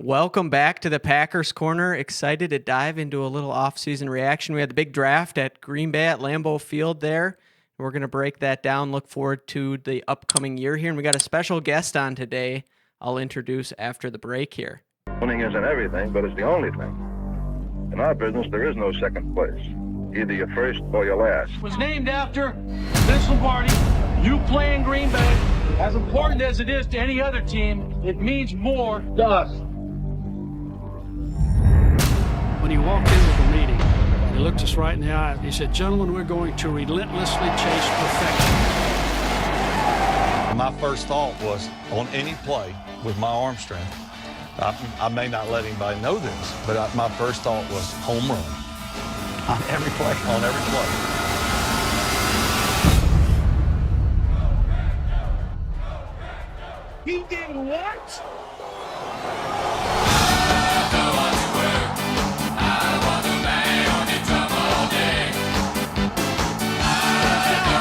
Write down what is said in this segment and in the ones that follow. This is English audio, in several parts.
Welcome back to the Packers Corner. Excited to dive into a little offseason reaction. We had the big draft at Green Bay at Lambeau Field there. We're going to break that down. Look forward to the upcoming year here. And we got a special guest on today I'll introduce after the break here. Winning isn't everything, but it's the only thing. In our business, there is no second place. Either you're first or you're last. It was named after Vince Lombardi. You play in Green Bay. As important as it is to any other team, it means more to us. When he walked into the meeting, he looked us right in the eye. He said, "Gentlemen, we're going to relentlessly chase perfection." My first thought was on any play with my arm strength, I may not let anybody know this, but my first thought was home run. On every play. On every play. He did what?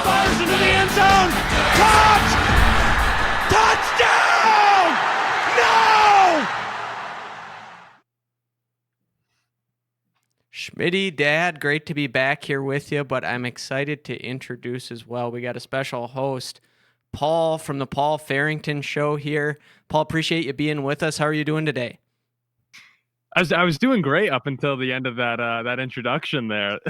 Fires into the end zone. Caught! Touchdown! No! Schmitty, Dad, great to be back here with you, but I'm excited to introduce as well. We got a special host, Paul from the Paul Farrington Show here. Paul, appreciate you being with us. How are you doing today? I was doing great up until the end of that introduction there.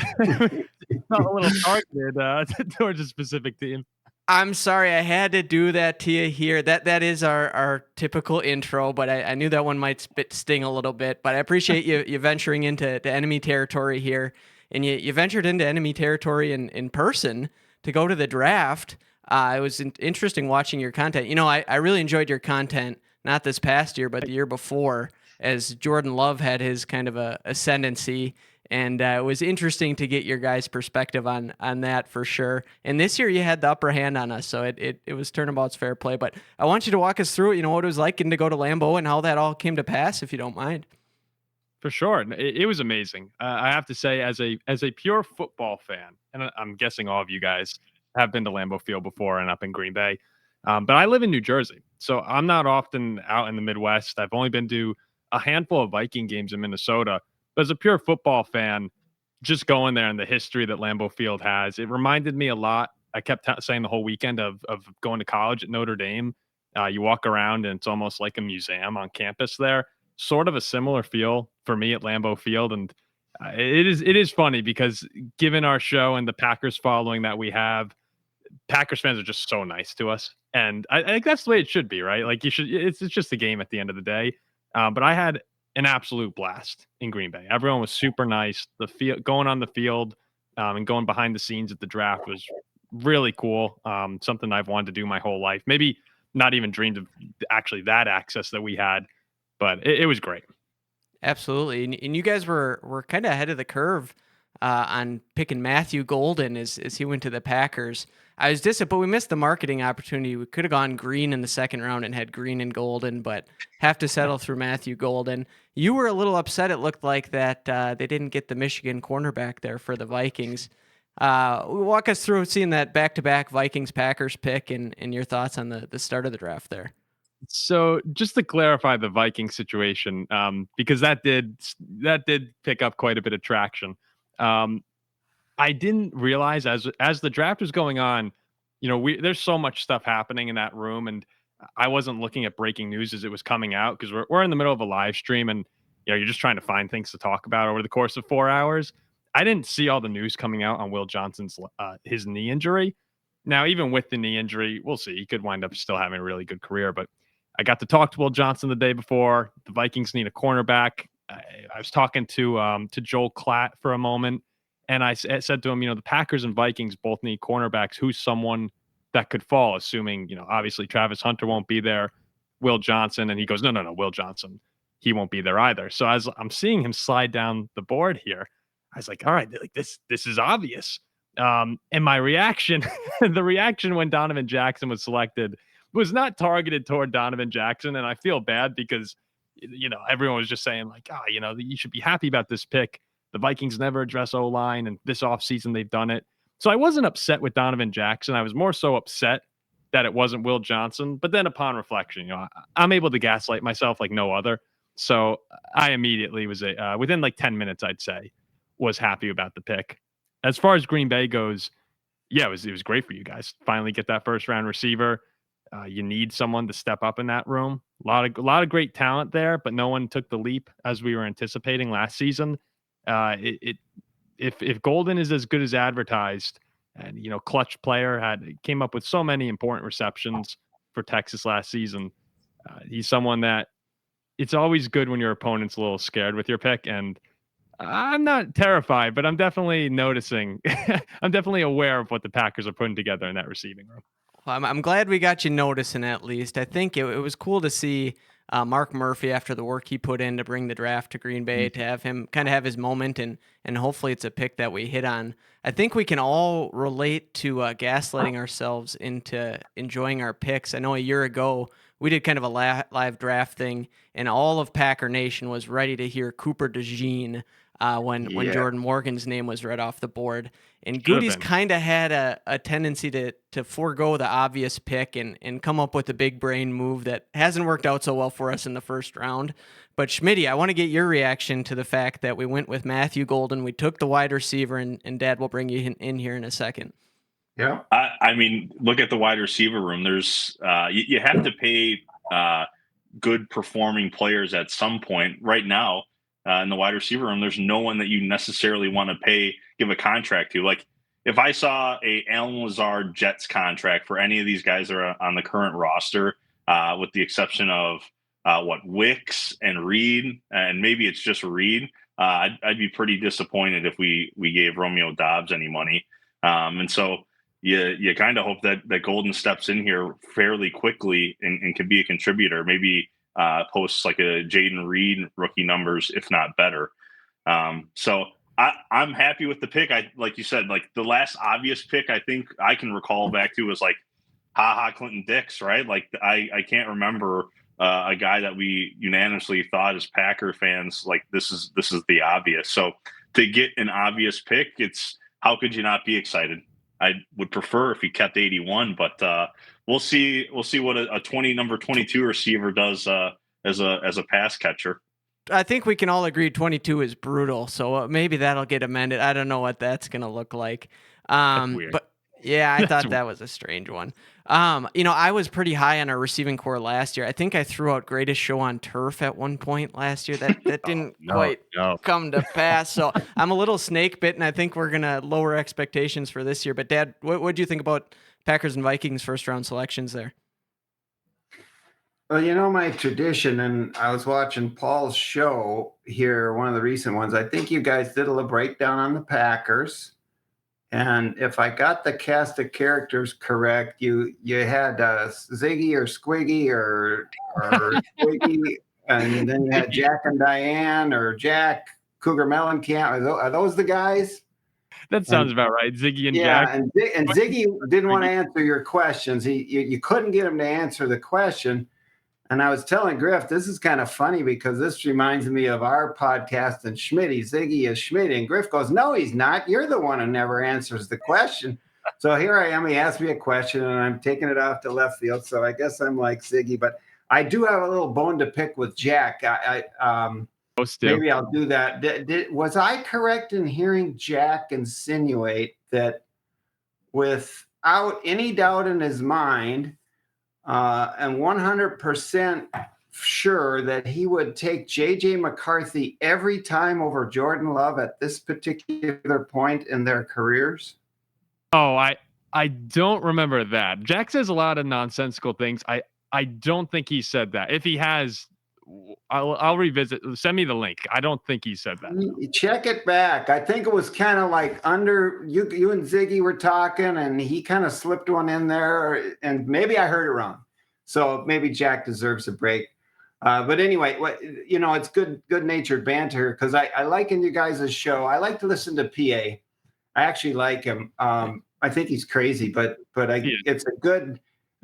Not a little targeted towards a specific team. I'm sorry, I had to do that to you here. That is our typical intro, but I knew that one might sting a little bit. But I appreciate you venturing into enemy territory here, and you ventured into enemy territory in person to go to the draft. It was interesting watching your content. You know, I really enjoyed your content, not this past year, but the year before, as Jordan Love had his kind of a ascendancy. And it was interesting to get your guys' perspective on that for sure. And this year you had the upper hand on us, so it was turnabout's fair play. But I want you to walk us through, what it was like getting to go to Lambeau and how that all came to pass, if you don't mind. For sure. It was amazing. I have to say, as a pure football fan, and I'm guessing all of you guys have been to Lambeau Field before and up in Green Bay, but I live in New Jersey, so I'm not often out in the Midwest. I've only been to a handful of Viking games in Minnesota. But as a pure football fan, just going there and the history that Lambeau Field has, it reminded me a lot. I kept saying the whole weekend of going to college at Notre Dame. You walk around and it's almost like a museum on campus there. Sort of a similar feel for me at Lambeau Field. And it is funny because given our show and the Packers following that we have, Packers fans are just so nice to us. And I think that's the way it should be, right? Like it's just a game at the end of the day. But I had an absolute blast in Green Bay. Everyone was super nice. The field, going on the field and going behind the scenes at the draft was really cool. Something I've wanted to do my whole life. Maybe not even dreamed of actually that access that we had, but it was great. Absolutely. And you guys were kind of ahead of the curve on picking Matthew Golden as he went to the Packers. I was disappointed, but we missed the marketing opportunity. We could have gone Green in the second round and had Green and Golden, but have to settle through Matthew Golden. You were a little upset, it looked like, that they didn't get the Michigan cornerback there for the Vikings. Walk us through seeing that back-to-back Vikings-Packers pick and your thoughts on the start of the draft there. So just to clarify the Viking situation, because that did pick up quite a bit of traction. I didn't realize as the draft was going on, there's so much stuff happening in that room, and I wasn't looking at breaking news as it was coming out because we're in the middle of a live stream, and you're just trying to find things to talk about over the course of 4 hours. I didn't see all the news coming out on Will Johnson's his knee injury. Now, even with the knee injury, we'll see. He could wind up still having a really good career, but I got to talk to Will Johnson the day before. The Vikings need a cornerback. I was talking to Joel Klatt for a moment. And I said to him, the Packers and Vikings both need cornerbacks. Who's someone that could fall, assuming, obviously Travis Hunter won't be there, Will Johnson. And he goes, no, Will Johnson, he won't be there either. So as I'm seeing him slide down the board here, I was like, all right, like this is obvious. And my reaction, the reaction when Donovan Jackson was selected was not targeted toward Donovan Jackson. And I feel bad because, everyone was just saying like, you should be happy about this pick. The Vikings never address O-line, and this offseason they've done it. So I wasn't upset with Donovan Jackson. I was more so upset that it wasn't Will Johnson. But then upon reflection, I'm able to gaslight myself like no other. So I immediately was within like 10 minutes, I'd say, was happy about the pick. As far as Green Bay goes, yeah, it was great for you guys. Finally get that first round receiver. You need someone to step up in that room. A lot of great talent there, but no one took the leap as we were anticipating last season. If Golden is as good as advertised, and clutch player came up with so many important receptions for Texas last season. He's someone that it's always good when your opponent's a little scared with your pick, and I'm not terrified, but I'm definitely noticing. I'm definitely aware of what the Packers are putting together in that receiving room. Well, I'm glad we got you noticing at least. I think it was cool to see Mark Murphy after the work he put in to bring the draft to Green Bay, to have him kind of have his moment, and hopefully it's a pick that we hit on. I think we can all relate to gaslighting ourselves into enjoying our picks. I know a year ago we did kind of a live draft thing, and all of Packer Nation was ready to hear Cooper DeJean when Jordan Morgan's name was read off the board. And Goody's kind of had a tendency to forego the obvious pick and come up with a big brain move that hasn't worked out so well for us in the first round. But Schmitty, I want to get your reaction to the fact that we went with Matthew Golden. We took the wide receiver, and Dad will bring you in here in a second. Yeah. I mean, look at the wide receiver room. There's you have to pay good performing players at some point. Right now, in the wide receiver room, there's no one that you necessarily want to give a contract to. Like if I saw a Alan Lazard Jets contract for any of these guys that are on the current roster, with the exception of Wicks and Reed, and maybe it's just Reed, I'd be pretty disappointed if we gave Romeo Doubs any money. And so you kind of hope that Golden steps in here fairly quickly and can be a contributor. Maybe posts like a Jaden Reed rookie numbers, if not better. So I'm happy with the pick. Like you said, like the last obvious pick I think I can recall back to was like, Clinton Dix, right? Like I can't remember a guy that we unanimously thought as Packer fans, like this is the obvious. So to get an obvious pick, how could you not be excited? I would prefer if he kept 81, but we'll see what a number 22 receiver does as a pass catcher. I think we can all agree 22 is brutal, so maybe that'll get amended. I don't know what that's going to look like. That's weird. But yeah, I thought that was a strange one. I was pretty high on our receiving core last year. I think I threw out greatest show on turf at one point last year. That didn't quite come to pass. So I'm a little snake bitten. I think we're going to lower expectations for this year. But Dad, what do you think about Packers and Vikings first round selections there? Well, my tradition, and I was watching Paul's show here, one of the recent ones. I think you guys did a little breakdown on the Packers. And if I got the cast of characters correct, you had Ziggy or Squiggy or Squiggy, and then you had Jack and Diane or Jack Cougar Mellencamp. Are those the guys? That sounds about right. Ziggy and Jack. And Ziggy didn't want to answer your questions. You couldn't get him to answer the question. And I was telling Griff, this is kind of funny because this reminds me of our podcast and Schmitty. Ziggy is Schmitty. And Griff goes, no, he's not. You're the one who never answers the question. So here I am. He asked me a question and I'm taking it off to left field. So I guess I'm like Ziggy. But I do have a little bone to pick with Jack. Maybe I'll do that. Was I correct in hearing Jack insinuate that without any doubt in his mind, and 100% sure that he would take J.J. McCarthy every time over Jordan Love at this particular point in their careers? Oh, I don't remember that. Jack says a lot of nonsensical things. I don't think he said that. If he has, I'll revisit. Send me the link. I don't think he said that. Check it back. I think it was kind of like under you and Ziggy were talking, and he kind of slipped one in there, and maybe I heard it wrong. So maybe Jack deserves a break. But anyway, it's good-natured banter because I like in you guys' show. I like to listen to PA. I actually like him. I think he's crazy, but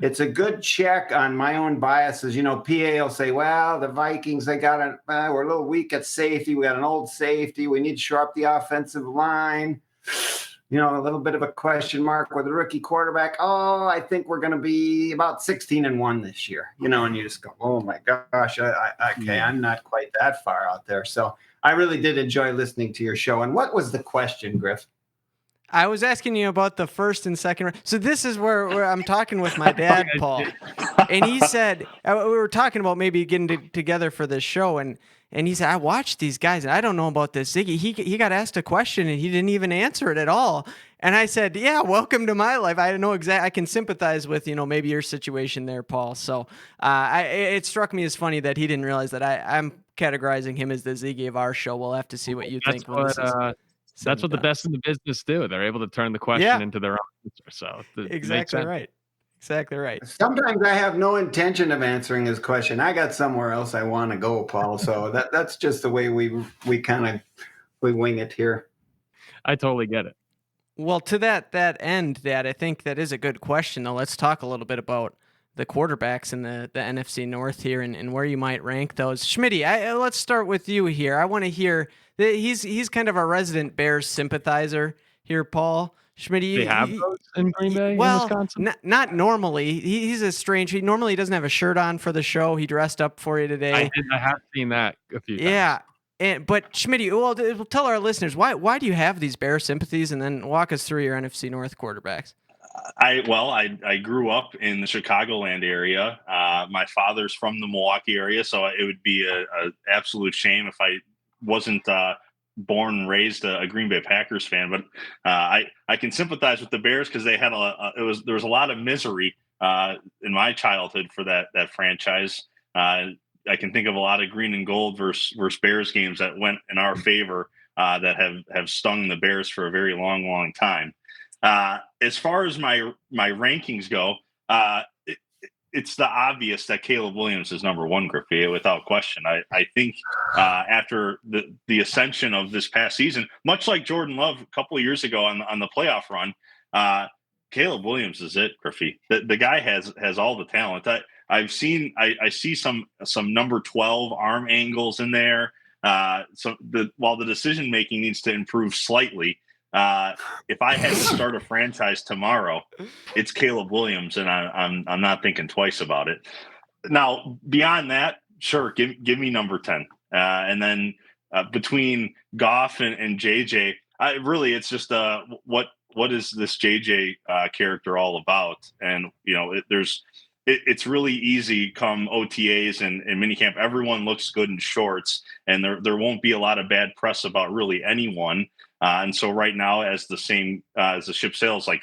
it's a good check on my own biases. PA will say, well, the Vikings, we're a little weak at safety. We got an old safety. We need to shore up the offensive line. a little bit of a question mark with a rookie quarterback. Oh, I think we're going to be about 16-1 this year, and you just go, oh my gosh, okay, I'm not quite that far out there. So I really did enjoy listening to your show. And what was the question, Griff? I was asking you about the first and second round. So this is where I'm talking with my dad, Paul, and he said we were talking about maybe getting together for this show, and he said I watched these guys and I don't know about this Ziggy. He got asked a question and he didn't even answer it at all. And I said, yeah, welcome to my life. I know I can sympathize with maybe your situation there, Paul. So it struck me as funny that he didn't realize that I'm categorizing him as the Ziggy of our show. We'll have to see what you think. That's what the best in the business do. They're able to turn the question into their own answer. So exactly right. Exactly right. Sometimes I have no intention of answering his question. I got somewhere else I want to go, Paul. So that's just the way we wing it here. I totally get it. Well, to that end, Dad, I think that is a good question. Though, let's talk a little bit about the quarterbacks in the NFC North here and where you might rank those. Schmitty, let's start with you here. I want to hear that he's kind of a resident Bears sympathizer here, Paul. Schmitty, they have those in Green Bay, in Wisconsin? Not normally. He's a strange. He normally doesn't have a shirt on for the show. He dressed up for you today. I have seen that a few times. Yeah. But Schmitty, well, tell our listeners why do you have these Bear sympathies, and then walk us through your NFC North quarterbacks. I grew up in the Chicagoland area. My father's from the Milwaukee area, so it would be a absolute shame if I wasn't born and raised a Green Bay Packers fan. But I can sympathize with the Bears because they had there was a lot of misery in my childhood for that franchise. I can think of a lot of green and gold versus Bears games that went in our favor that have stung the Bears for a very long time. As far as my rankings go, it's the obvious that Caleb Williams is number one, Griffey, without question. I think after the ascension of this past season, much like Jordan Love a couple of years ago on the playoff run, Caleb Williams is it, Griffey. The guy has all the talent. I see some number 12 arm angles in there. While the decision making needs to improve slightly, if I had to start a franchise tomorrow, it's Caleb Williams, and I'm not thinking twice about it. Now, beyond that, sure, give me number 10, and then between Goff and JJ, it's just what is this JJ character all about? And it's really easy come OTAs and minicamp. Everyone looks good in shorts, and there won't be a lot of bad press about really anyone. And so right now, as the ship sails, like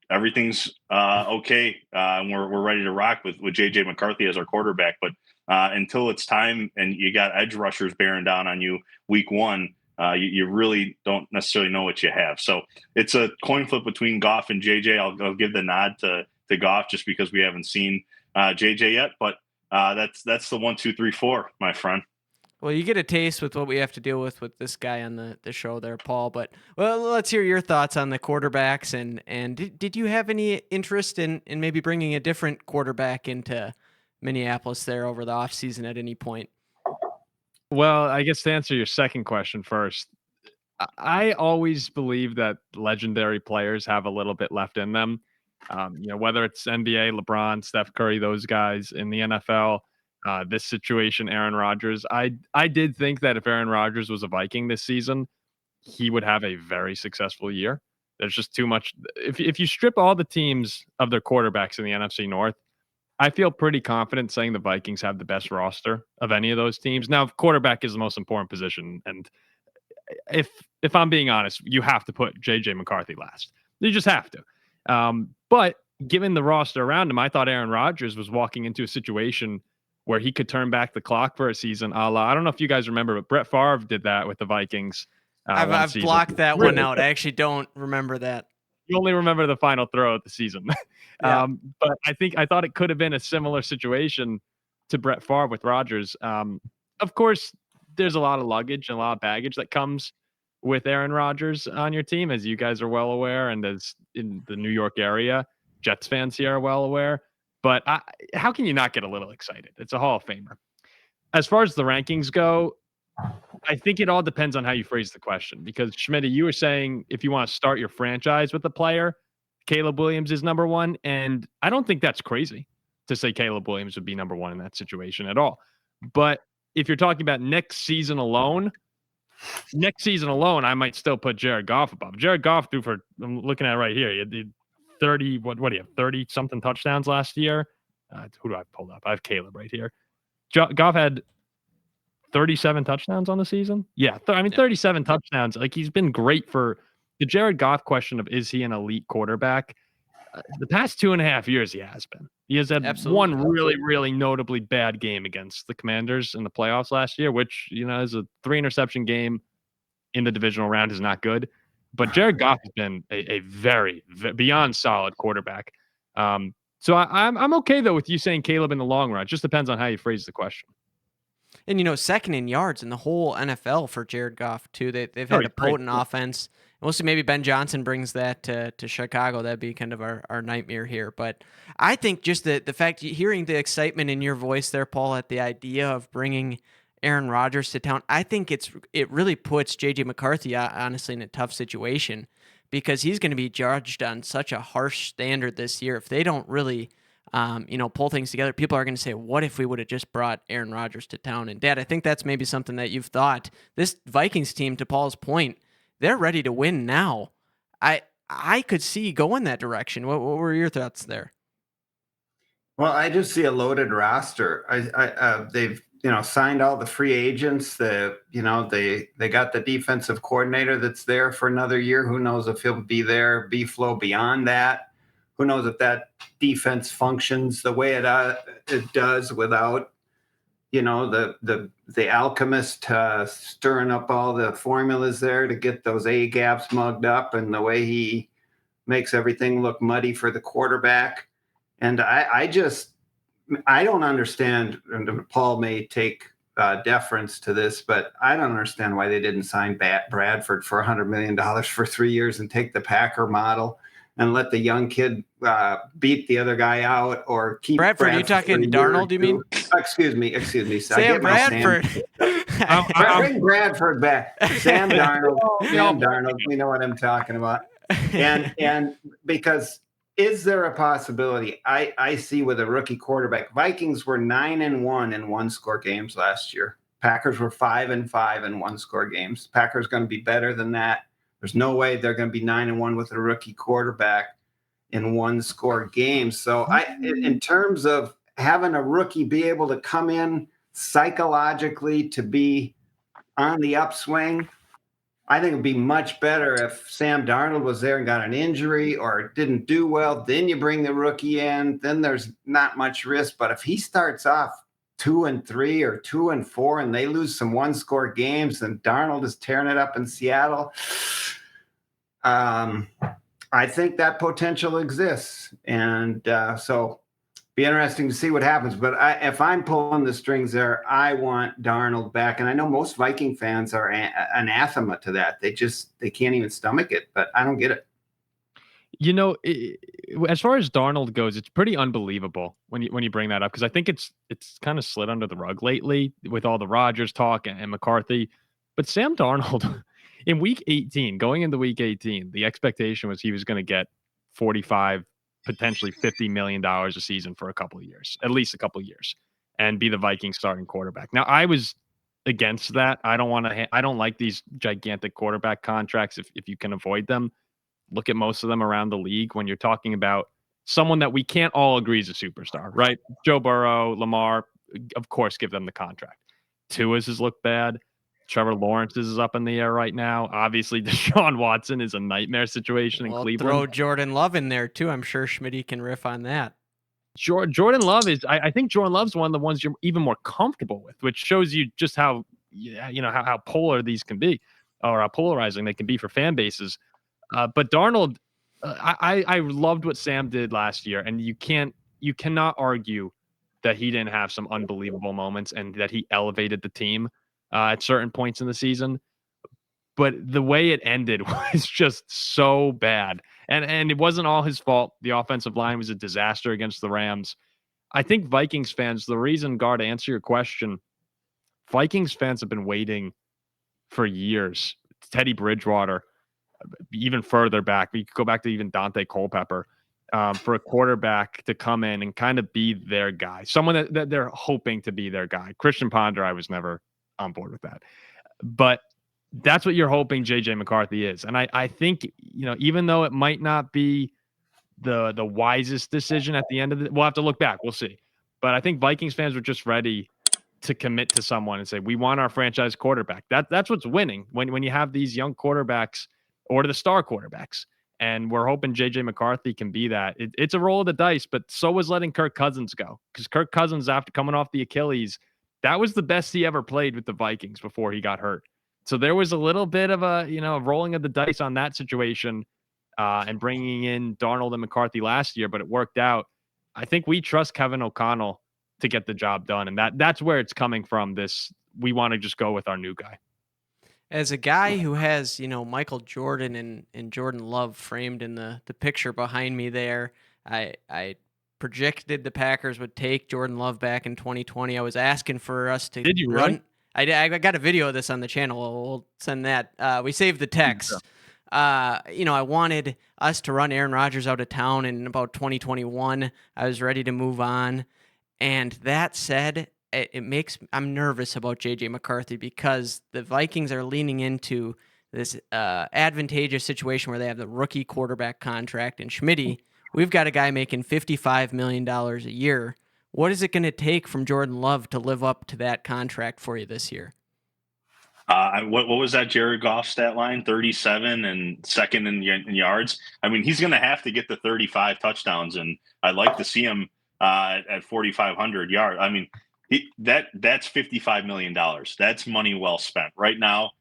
everything's okay, and we're ready to rock with JJ McCarthy as our quarterback. But until it's time, and you got edge rushers bearing down on you week one, you really don't necessarily know what you have. So it's a coin flip between Goff and JJ. I'll give the nod to Goff just because we haven't seen JJ yet. But that's the 1, 2, 3, 4, my friend. Well, you get a taste with what we have to deal with this guy on the show there, Paul. But let's hear your thoughts on the quarterbacks. And did you have any interest in maybe bringing a different quarterback into Minneapolis there over the offseason at any point? Well, I guess to answer your second question first, I always believe that legendary players have a little bit left in them. Whether it's NBA, LeBron, Steph Curry, those guys in the NFL. This situation, Aaron Rodgers. I did think that if Aaron Rodgers was a Viking this season, he would have a very successful year. There's just too much. If you strip all the teams of their quarterbacks in the NFC North, I feel pretty confident saying the Vikings have the best roster of any of those teams. Now, quarterback is the most important position, and if I'm being honest, you have to put JJ McCarthy last. You just have to. But given the roster around him, I thought Aaron Rodgers was walking into a situation where he could turn back the clock for a season. I don't know if you guys remember, but Brett Favre did that with the Vikings. I've blocked that one out. I actually don't remember that. You only remember the final throw of the season. Yeah. But I thought it could have been a similar situation to Brett Favre with Rodgers. Of course, there's a lot of luggage and a lot of baggage that comes with Aaron Rodgers on your team, as you guys are well aware, and as in the New York area, Jets fans here are well aware. But how can you not get a little excited? It's a Hall of Famer. As far as the rankings go, I think it all depends on how you phrase the question, because Schmidt, you were saying if you want to start your franchise with a player, Caleb Williams is number one. And I don't think that's crazy to say Caleb Williams would be number one in that situation at all. But if you're talking about next season alone, I might still put Jared Goff above. Jared Goff threw for, I'm looking at it right here, he had 30, what do you have, 30 something touchdowns last year? Who do I pull up? I have Caleb right here. Goff had 37 touchdowns on the season. Yeah, 37 touchdowns. Like, he's been great for the Jared Goff question of is he an elite quarterback? The past 2.5 years, he has been. He has had one really, really notably bad game against the Commanders in the playoffs last year, which, is a 3-interception game in the divisional round is not good. But Jared Goff has been a very beyond solid quarterback. So I'm okay, though, with you saying Caleb in the long run. It just depends on how you phrase the question. And, second in yards in the whole NFL for Jared Goff, too. They've had a potent offense. We'll see, maybe Ben Johnson brings that to Chicago. That'd be kind of our nightmare here. But I think just the fact, hearing the excitement in your voice there, Paul, at the idea of bringing Aaron Rodgers to town, I think it really puts J.J. McCarthy, honestly, in a tough situation, because he's going to be judged on such a harsh standard this year. If they don't really pull things together, people are going to say, what if we would have just brought Aaron Rodgers to town? And Dad, I think that's maybe something that you've thought. This Vikings team, to Paul's point, they're ready to win now. I could see going that direction. What were your thoughts there? Well, I just see a loaded roster. They've signed all the free agents. They got the defensive coordinator that's there for another year. Who knows if he'll be there, flow beyond that? Who knows if that defense functions the way it does without the alchemist stirring up all the formulas there to get those A gaps mugged up, and the way he makes everything look muddy for the quarterback. And I don't understand, and Paul may take deference to this, but I don't understand why they didn't sign Bradford for $100 million for 3 years and take the Packer model and let the young kid beat the other guy out, or keep Bradford. You talking Darnold? You mean? Excuse me. Sam Bradford. Bring Bradford back. Sam Darnold. Sam Darnold. We know what I'm talking about. And because, is there a possibility? I see with a rookie quarterback, Vikings were 9-1 in one-score games last year. Packers were 5-5 in one-score games. Packers going to be better than that. There's no way they're going to be 9-1 with a rookie quarterback in one-score games. So in terms of having a rookie be able to come in psychologically to be on the upswing, I think it'd be much better if Sam Darnold was there and got an injury or didn't do well. Then you bring the rookie in. Then there's not much risk. But if he starts off 2-3 or 2-4 and they lose some one-score games and Darnold is tearing it up in Seattle, I think that potential exists. And so be interesting to see what happens. But if I'm pulling the strings there, I want Darnold back. And I know most Viking fans are anathema to that. They can't even stomach it, but I don't get it. As far as Darnold goes, it's pretty unbelievable when you bring that up, because I think it's kind of slid under the rug lately with all the Rodgers talk and McCarthy. But Sam Darnold, in week 18, going into week 18, the expectation was he was going to get 45, potentially $50 million a season for a couple of years, at least a couple of years, and be the Vikings starting quarterback. Now, I was against that. I don't like these gigantic quarterback contracts if you can avoid them. Look at most of them around the league when you're talking about someone that we can't all agree is a superstar, right? Joe Burrow, Lamar, of course, give them the contract. Tua's has looked bad. Trevor Lawrence's is up in the air right now. Obviously, Deshaun Watson is a nightmare situation in Cleveland. Throw Jordan Love in there, too. I'm sure Schmitty can riff on that. Jordan Love is, I think Jordan Love's one of the ones you're even more comfortable with, which shows you just how polar these can be, or how polarizing they can be for fan bases. But Darnold, I loved what Sam did last year, and you cannot argue that he didn't have some unbelievable moments and that he elevated the team at certain points in the season. But the way it ended was just so bad. And it wasn't all his fault. The offensive line was a disaster against the Rams. I think Vikings fans, the reason, Gar, to answer your question, Vikings fans have been waiting for years. Teddy Bridgewater, even further back. We could go back to even Dante Culpepper. For a quarterback to come in and kind of be their guy, someone that they're hoping to be their guy. Christian Ponder, I was never on board with that. But that's what you're hoping JJ McCarthy is. And I think, even though it might not be the wisest decision at the end of it, we'll have to look back. We'll see. But I think Vikings fans were just ready to commit to someone and say, we want our franchise quarterback. That's what's winning when you have these young quarterbacks or the star quarterbacks. And we're hoping JJ McCarthy can be that. It's a roll of the dice, but so was letting Kirk Cousins go. Because Kirk Cousins, after coming off the Achilles, that was the best he ever played with the Vikings before he got hurt. So there was a little bit of a, rolling of the dice on that situation and bringing in Darnold and McCarthy last year, but it worked out. I think we trust Kevin O'Connell to get the job done. And that's where it's coming from. We want to just go with our new guy. As a guy who has, Michael Jordan and Jordan Love framed in the picture behind me there, I projected the Packers would take Jordan Love back in 2020. I was asking for us to Did you run. Really? I got a video of this on the channel. We'll send that. We saved the text. I wanted us to run Aaron Rodgers out of town in about 2021. I was ready to move on. And that said, I'm nervous about JJ McCarthy because the Vikings are leaning into this advantageous situation where they have the rookie quarterback contract. And Schmitty, we've got a guy making $55 million a year. What is it going to take from Jordan Love to live up to that contract for you this year? What was that Jared Goff stat line? 37 and second in yards. I mean, he's going to have to get the 35 touchdowns, and I'd like to see him at 4,500 yards. I mean, that's $55 million. That's money well spent. Right now,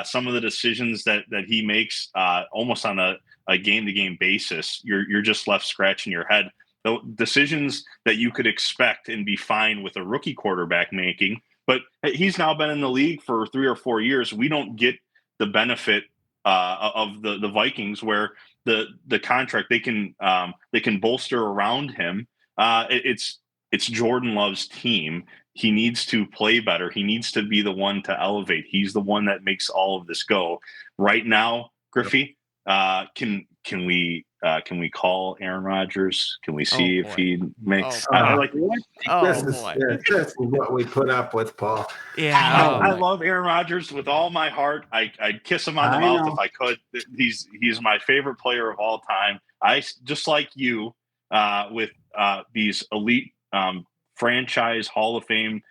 some of the decisions that he makes almost on a game-to-game basis, you're just left scratching your head. The decisions that you could expect and be fine with a rookie quarterback making, but he's now been in the league for 3 or 4 years. We don't get the benefit of the Vikings where the contract they can bolster around him. It's Jordan Love's team. He needs to play better. He needs to be the one to elevate. He's the one that makes all of this go. Right now, Griffey, can we call Aaron Rodgers? Can we see if he makes? This is what we put up with, Paul. Yeah, I love Aaron Rodgers with all my heart. I'd kiss him on the mouth if I could. He's my favorite player of all time. I just like you with these elite franchise Hall of Fame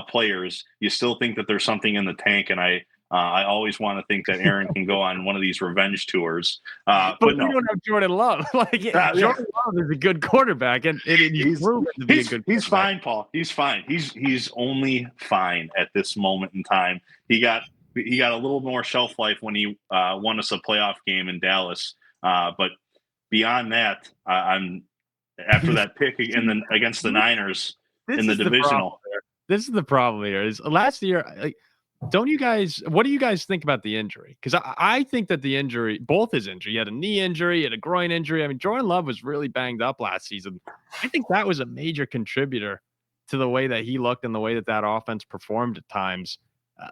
players. You still think that there's something in the tank, and I always want to think that Aaron can go on one of these revenge tours. But we don't have Jordan Love. Jordan Love is a good quarterback, and he's proven to be a good quarterback. He's fine, Paul. He's fine. He's only fine at this moment in time. He got a little more shelf life when he won us a playoff game in Dallas. But beyond that, I'm after that pick against the Niners in the divisional. This is the problem here. Is last year. What do you guys think about the injury? Because I think that the injury, both his injury, he had a knee injury, he had a groin injury. I mean, Jordan Love was really banged up last season. I think that was a major contributor to the way that he looked and the way that offense performed at times.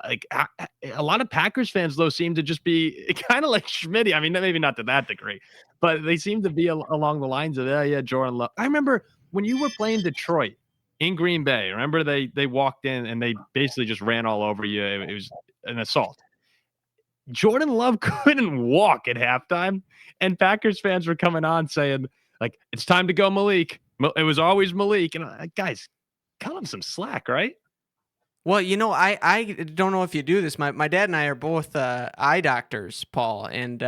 A lot of Packers fans, though, seem to just be kind of like Schmitty. I mean, maybe not to that degree, but they seem to be along the lines of, Jordan Love. I remember when you were playing Detroit, in Green Bay, remember they walked in and they basically just ran all over you. It was an assault. Jordan Love couldn't walk at halftime, and Packers fans were coming on saying, it's time to go Malik. It was always Malik. And guys, cut him some slack, right? Well, I don't know if you do this. My dad and I are both eye doctors, Paul, and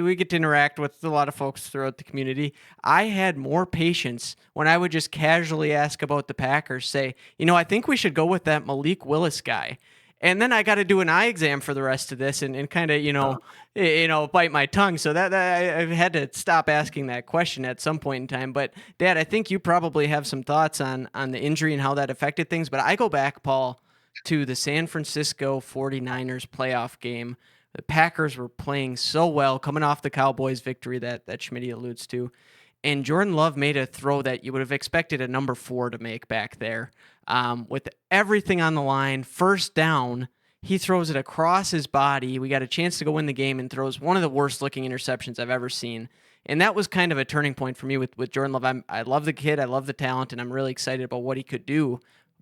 we get to interact with a lot of folks throughout the community. I had more patience when I would just casually ask about the Packers, say, I think we should go with that Malik Willis guy. And then I got to do an eye exam for the rest of this and kind of, bite my tongue. So that I had to stop asking that question at some point in time. But, Dad, I think you probably have some thoughts on the injury and how that affected things. But I go back, Paul, to the San Francisco 49ers playoff game. The Packers were playing so well, coming off the Cowboys victory that Schmitty alludes to. And Jordan Love made a throw that you would have expected a number 4 to make back there. With everything on the line, first down, He throws it across his body. We got a chance to go win the game and throws one of the worst looking interceptions I've ever seen. And that was kind of a turning point for me with Jordan Love. I love the kid. I love the talent, and I'm really excited about what he could do.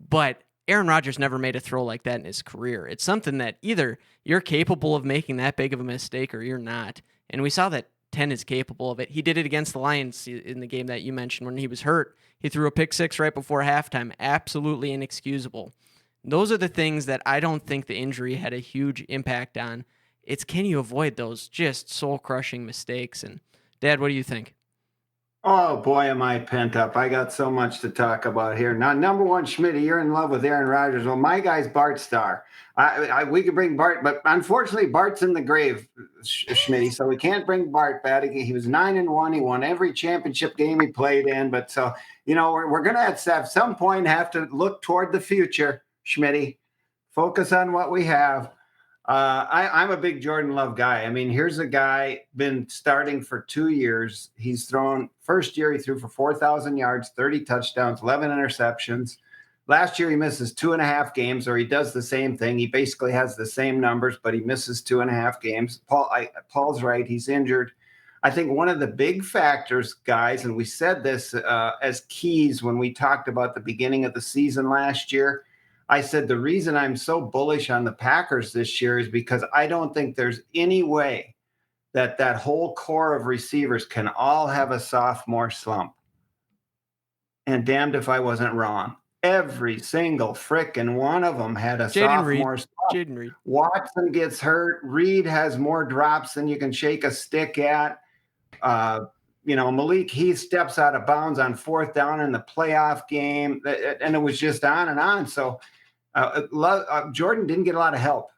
But Aaron Rodgers never made a throw like that in his career. It's something that either you're capable of making that big of a mistake or you're not. And we saw that 10 is capable of it. He did it against the Lions in the game that you mentioned when he was hurt. He threw a pick six right before halftime. Absolutely inexcusable. Those are the things that I don't think the injury had a huge impact on. It's can you avoid those just soul-crushing mistakes? And Dad, what do you think? Oh boy, am I pent up. I got so much to talk about here. Now, number one, Schmidt, you're in love with Aaron Rodgers. Well, my guy's Bart Starr. We could bring Bart, but unfortunately, Bart's in the grave, Schmidt. So we can't bring Bart back. He was 9-1. He won every championship game he played in. But so, we're going to at some point have to look toward the future, Schmidt. Focus on what we have. I'm a big Jordan Love guy. I mean, here's a guy been starting for 2 years. He's thrown first year, he threw for 4,000 yards, 30 touchdowns, 11 interceptions. Last year, he misses 2.5 games, or he does the same thing. He basically has the same numbers, but he misses 2.5 games. Paul's right. He's injured. I think one of the big factors, guys, and we said this as keys when we talked about the beginning of the season last year, I said the reason I'm so bullish on the Packers this year is because I don't think there's any way that whole core of receivers can all have a sophomore slump. And damned if I wasn't wrong. Every single frickin' one of them had a sophomore slump. Jaden Reed. Watson gets hurt. Reed has more drops than you can shake a stick at. Malik Heath steps out of bounds on 4th down in the playoff game, and it was just on and on. So Jordan didn't get a lot of help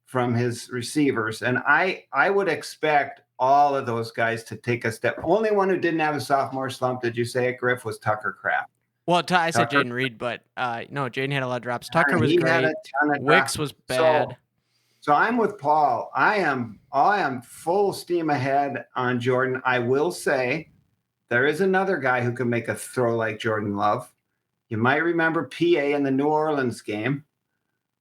from his receivers, and I would expect all of those guys to take a step. Only one who didn't have a sophomore slump, did you say it, Griff, was Tucker Kraft. Well, I said Jaden Reed, but no, Jaden had a lot of drops. Tucker was great. Wicks was bad. So I'm with Paul. I am full steam ahead on Jordan. I will say there is another guy who can make a throw like Jordan Love. You might remember PA in the New Orleans game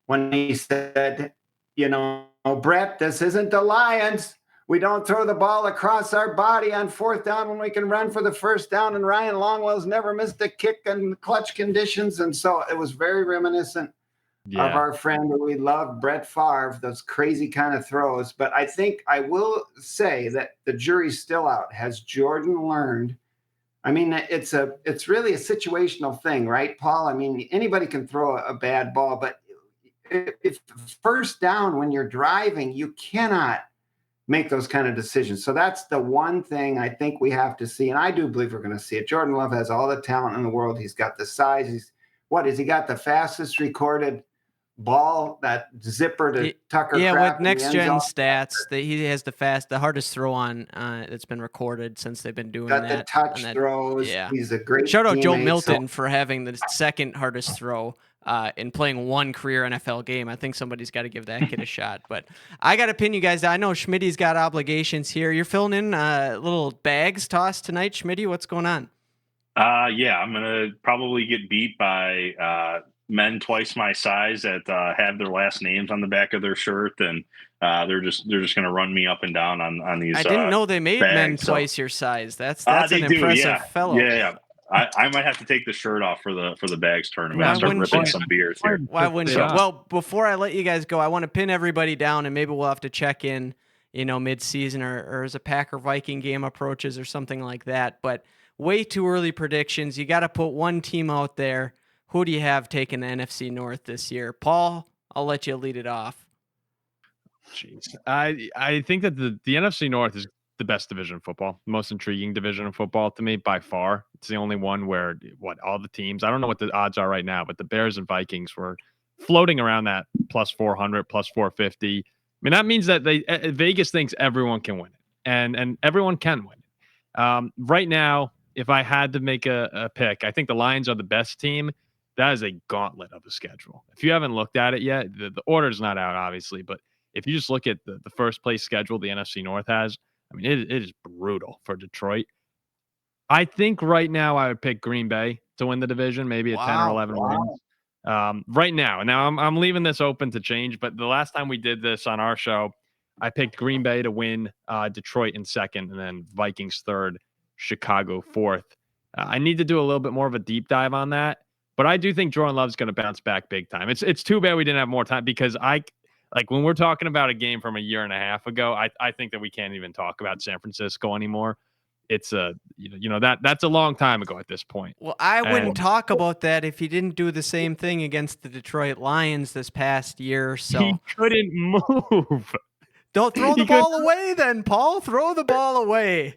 when he said, Brett, this isn't the Lions. We don't throw the ball across our body on 4th down when we can run for the 1st down. And Ryan Longwell's never missed a kick in clutch conditions. And so it was very reminiscent of our friend who we love, Brett Favre, those crazy kind of throws. But I think I will say that the jury's still out. Has Jordan learned? I mean, it's really a situational thing, right, Paul? I mean, anybody can throw a bad ball, but if 1st down when you're driving, you cannot make those kind of decisions. So that's the one thing I think we have to see. And I do believe we're going to see it. Jordan Love has all the talent in the world. He's got the size. Has he got the fastest recorded ball, that zipper to Tucker Kraft? Yeah, with next gen stats, he has the hardest throw on that's been recorded since they've been doing got that. The touch throws. Yeah. He's a great shout out teammate, Joe Milton for having the second hardest throw in playing one career NFL game. I think somebody's got to give that kid a shot. But I got to pin you guys down. I know Schmitty's got obligations here. You're filling in little bags tossed tonight, Schmitty. What's going on? Yeah, I'm gonna probably get beat by men twice my size that have their last names on the back of their shirt, and they're just gonna run me up and down on these. I didn't know they made bags, men twice your size. That's an impressive fellow. Yeah. I might have to take the shirt off for the bags tournament and start ripping some beers here. Why wouldn't you? Well, before I let you guys go, I want to pin everybody down, and maybe we'll have to check in, mid-season or as a Packer Viking game approaches or something like that. But way too early predictions. You got to put one team out there. Who do you have taking the NFC North this year? Paul, I'll let you lead it off. Jeez. I think that the NFC North is the best division of football, most intriguing division of football to me by far. It's the only one where all the teams, I don't know what the odds are right now, but the Bears and Vikings were floating around that plus 400, plus 450. I mean, that means that Vegas thinks everyone can win it, and everyone can win it. Right now, if I had to make a pick, I think the Lions are the best team. That is a gauntlet of a schedule. If you haven't looked at it yet, the order's not out, obviously, but if you just look at the first place schedule the NFC North has, I mean, it is brutal for Detroit. I think right now I would pick Green Bay to win the division, maybe a 10 or 11 wins. right now. Now I'm leaving this open to change, but the last time we did this on our show, I picked Green Bay to win, Detroit in second, and then Vikings third, Chicago fourth. I need to do a little bit more of a deep dive on that, but I do think Jordan Love's going to bounce back big time. It's too bad we didn't have more time because when we're talking about a game from a year and a half ago, I think that we can't even talk about San Francisco anymore. It's that's a long time ago at this point. Well, I wouldn't talk about that if he didn't do the same thing against the Detroit Lions this past year. So he couldn't move. Don't throw the ball away then, Paul. Throw the ball away.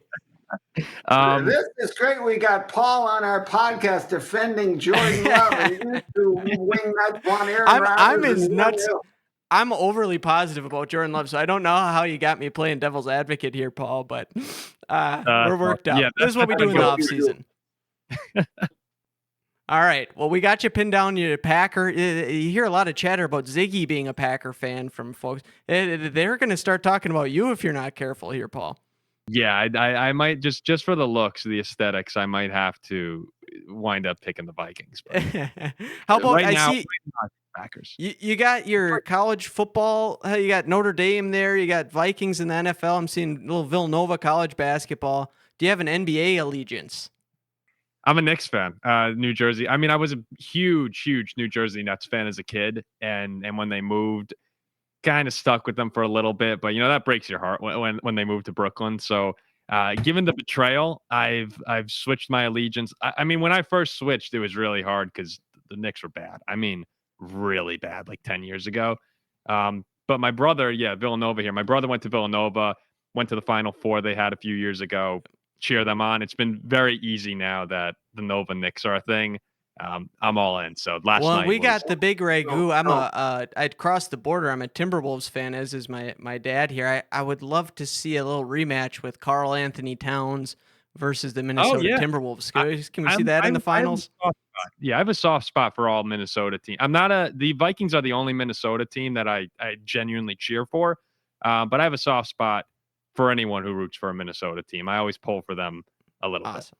This is great. We got Paul on our podcast defending Jordan Love. And you wing that one Aaron I'm Rodgers as nuts. I'm overly positive about Jordan Love, so I don't know how you got me playing devil's advocate here, Paul, but we're worked out. Yeah, this is what we do in the offseason. All right. Well, we got you pinned down. You're a Packer. You hear a lot of chatter about Ziggy being a Packer fan from folks. They're going to start talking about you if you're not careful here, Paul. Yeah, I might just for the looks, the aesthetics, I might have to wind up picking the Vikings. But how about right now, I see Packers. You got your college football. You got Notre Dame there. You got Vikings in the NFL. I'm seeing little Villanova college basketball. Do you have an NBA allegiance? I'm a Knicks fan, New Jersey. I mean, I was a huge New Jersey Nets fan as a kid, and when they moved, kind of stuck with them for a little bit. But that breaks your heart when they moved to Brooklyn. So, given the betrayal, I've switched my allegiance. I mean, when I first switched, it was really hard because the Knicks were bad. I mean, really bad, like 10 years ago. But my brother, Villanova here. My brother went to Villanova, went to the Final Four they had a few years ago. Cheer them on. It's been very easy now that the Nova Knicks are a thing. I'm all in. So last night we got the big ragu. I'd crossed the border. I'm a Timberwolves fan, as is my dad here. I would love to see a little rematch with Karl Anthony Towns versus the Minnesota Timberwolves. Can we see that in the finals? I have a soft spot for all Minnesota teams. The Vikings are the only Minnesota team that I genuinely cheer for. But I have a soft spot for anyone who roots for a Minnesota team. I always pull for them a little bit.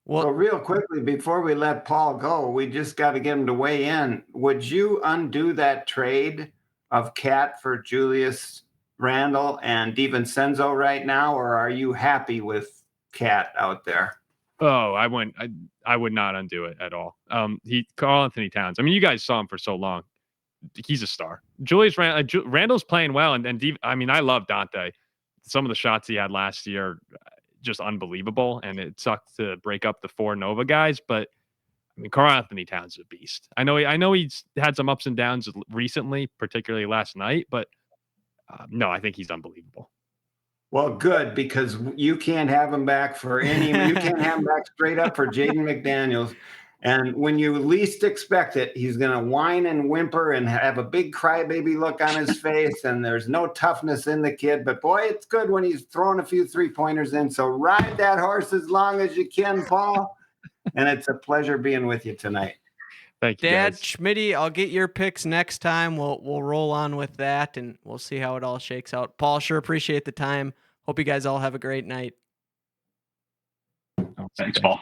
Well, real quickly, before we let Paul go, we just got to get him to weigh in. Would you undo that trade of Cat for Julius Randle and DiVincenzo right now, or are you happy with Cat out there? Oh, I would not undo it at all. Karl Anthony Towns. I mean, you guys saw him for so long. He's a star. Julius Randle's playing well, and I love Dante. Some of the shots he had last year, just unbelievable, and it sucked to break up the four Nova guys. But I mean, Karl Anthony Towns is a beast. I know he's had some ups and downs recently, particularly last night, but no, I think he's unbelievable. Well, good, because you can't have him back for you can't have him back straight up for Jaden McDaniels. And when you least expect it, he's going to whine and whimper and have a big crybaby look on his face. And there's no toughness in the kid. But boy, it's good when he's throwing a few 3-pointers in. So ride that horse as long as you can, Paul. And it's a pleasure being with you tonight. Thank you, Dad, guys. Schmitty, I'll get your picks next time. We'll roll on with that, and we'll see how it all shakes out. Paul, sure appreciate the time. Hope you guys all have a great night. Thanks, Paul.